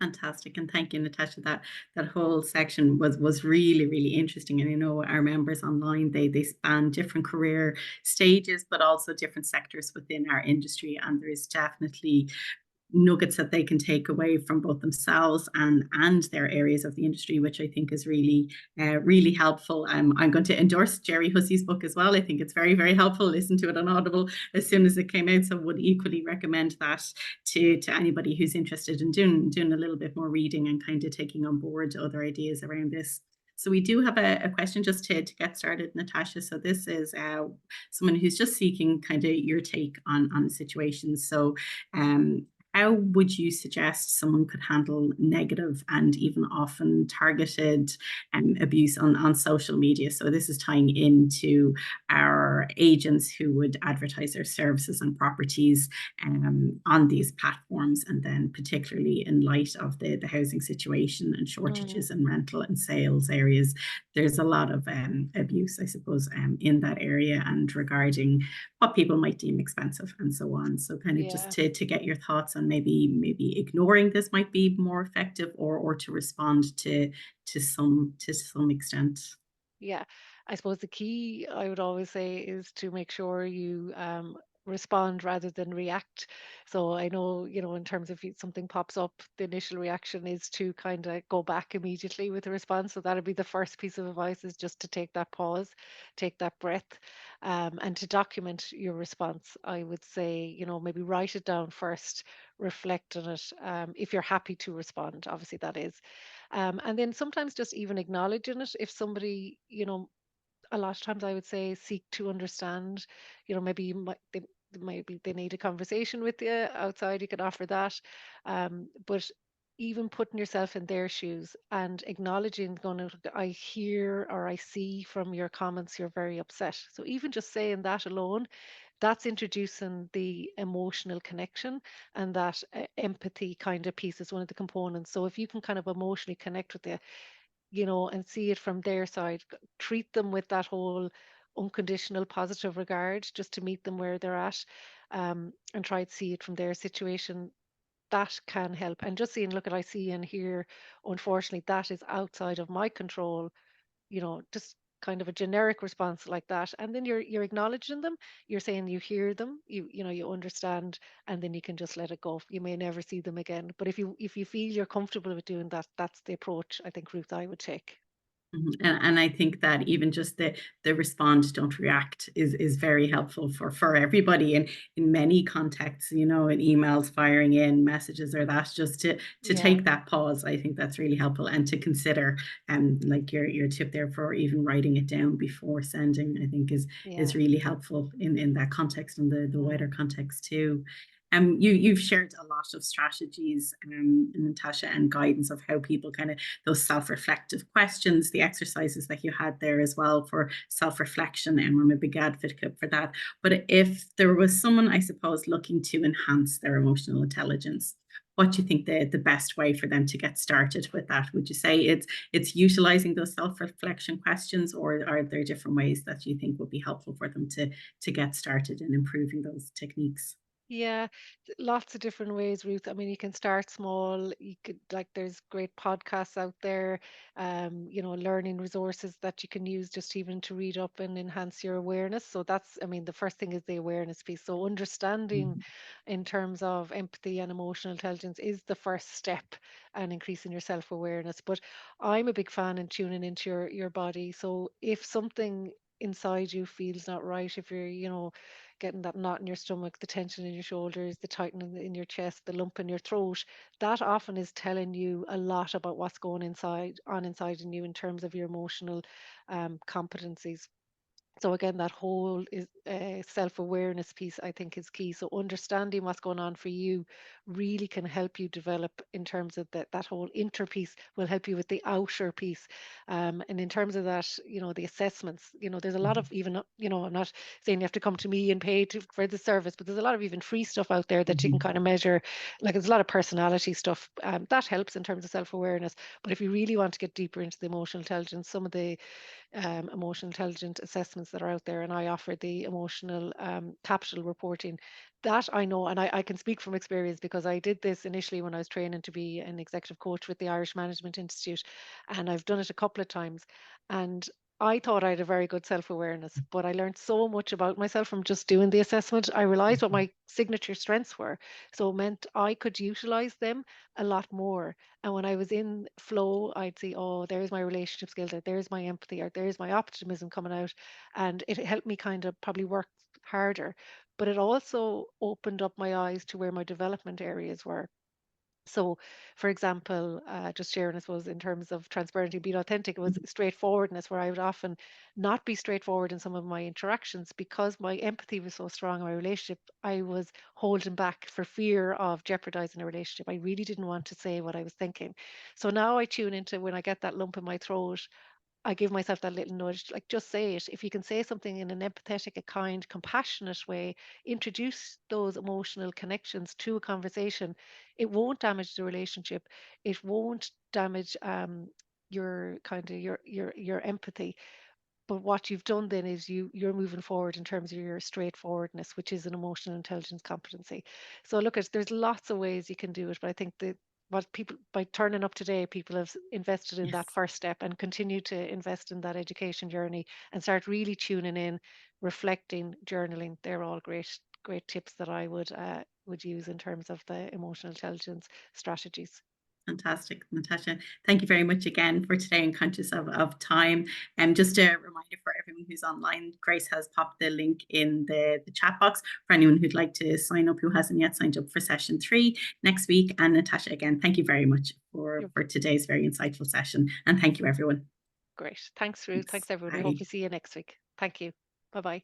Fantastic, and thank you, Natasha. That whole section was really, really interesting. And I know our members online, they span different career stages, but also different sectors within our industry. And there is definitely nuggets that they can take away from both themselves and their areas of the industry, which I think is really helpful. I'm going to endorse Jerry Hussey's book as well. I think it's very, very helpful. Listen to it on Audible as soon as it came out, so would equally recommend that to anybody who's interested in doing a little bit more reading and kind of taking on board other ideas around this. So we do have a question just to get started, Natasha. So this is someone who's just seeking kind of your take on the situation. So how would you suggest someone could handle negative and even often targeted abuse on social media? So this is tying into our agents who would advertise their services and properties on these platforms, and then particularly in light of the housing situation and shortages in rental and sales areas, there's a lot of abuse, I suppose, in that area and regarding what people might deem expensive and so on. So kind of just Yeah. to get your thoughts on maybe ignoring this might be more effective, or to respond to some extent. Yeah, I suppose the key I would always say is to make sure you respond rather than react. So I know, in terms of if something pops up, the initial reaction is to kind of go back immediately with a response. So that'd be the first piece of advice, is just to take that pause, take that breath, and to document your response. I would say, maybe write it down first, reflect on it. If you're happy to respond, obviously that is. And then sometimes just even acknowledging it. If somebody, a lot of times I would say seek to understand, maybe maybe they need a conversation with you outside, you could offer that. But even putting yourself in their shoes and acknowledging, going, I hear or I see from your comments you're very upset. So even just saying that alone, that's introducing the emotional connection, and that empathy kind of piece is one of the components. So if you can kind of emotionally connect with and see it from their side, treat them with that whole unconditional positive regard, just to meet them where they're at, and try to see it from their situation. That can help. And just seeing, look at, I see and hear, unfortunately, that is outside of my control, just kind of a generic response like that. And then you're acknowledging them, you're saying you hear them, you understand, and then you can just let it go. You may never see them again. But if you feel you're comfortable with doing that, that's the approach, I think, Ruth, I would take. Mhm. And I think that even just the respond, don't react is very helpful for everybody in many contexts, in emails firing in, messages or that, just to Yeah, take that pause. I think that's really helpful, and to consider like your tip there for even writing it down before sending, I think is yeah. really helpful in that context and the wider Mm. context too. You've shared a lot of strategies, Natasha, and guidance of how people kind of those self-reflective questions, the exercises that you had there as well for self-reflection, and I'm a big advocate for that. But if there was someone, I suppose, looking to enhance their emotional intelligence, what do you think the best way for them to get started with that? Would you say it's utilizing those self-reflection questions, or are there different ways that you think would be helpful for them to get started in improving those techniques? Yeah, lots of different ways, Ruth. I mean, you can start small. You could like there's great podcasts out there, learning resources that you can use just even to read up and enhance your awareness. So that's, I mean, the first thing is the awareness piece. So understanding Mhm. in terms of empathy and emotional intelligence is the first step and increasing your self-awareness. But I'm a big fan in tuning into your body. So if something inside you feels not right, if you're, getting that knot in your stomach, the tension in your shoulders, the tightening in your chest, the lump in your throat, that often is telling you a lot about what's going inside in you in terms of your emotional competencies. So again, that whole is self-awareness piece, I think, is key. So understanding what's going on for you really can help you develop in terms of that whole inner piece will help you with the outer piece. And in terms of that, the assessments, there's a lot of even, I'm not saying you have to come to me and pay for the service, but there's a lot of even free stuff out there that you can Mhm. kind of measure. Like there's a lot of personality stuff that helps in terms of self-awareness. But if you really want to get deeper into the emotional intelligence, some of the emotional intelligence assessments that are out there, and I offer the emotional capital reporting. That I know, and I can speak from experience because I did this initially when I was training to be an executive coach with the Irish Management Institute, and I've done it a couple of times. And I thought I had a very good self awareness, but I learned so much about myself from just doing the assessment. I realized what my signature strengths were. So it meant I could utilize them a lot more. And when I was in flow, I'd see, oh, there's my relationship skills, or there's my empathy, or there's my optimism coming out. And it helped me kind of probably work harder. But it also opened up my eyes to where my development areas were. So, for example, just sharing, I suppose, in terms of transparency, being authentic, it was straightforwardness, where I would often not be straightforward in some of my interactions because my empathy was so strong in my relationship. I was holding back for fear of jeopardizing a relationship. I really didn't want to say what I was thinking. So now I tune into when I get that lump in my throat. I give myself that little nudge, like just say it. If you can say something in an empathetic, a kind, compassionate way, introduce those emotional connections to a conversation, it won't damage the relationship. It won't damage your kind of your empathy. But what you've done then is you're moving forward in terms of your straightforwardness, which is an emotional intelligence competency. So look, there's lots of ways you can do it, but I think that what people by turning up today, people have invested in that Yes. first step and continue to invest in that education journey and start really tuning in, reflecting, journaling. They're all great tips that I would use in terms of the emotional intelligence strategies. Fantastic, Natasha. Thank you very much again for today, and conscious of time. And just a reminder for everyone who's online, Grace has popped the link in the chat box for anyone who'd like to sign up who hasn't yet signed up for session 3 next week. And Natasha, again, thank you very much You're for today's very insightful session. And thank you, everyone. great. Thanks, Ruth. Thanks. Thanks, everybody. Hope Bye. to see you next week. Thank you. Bye bye.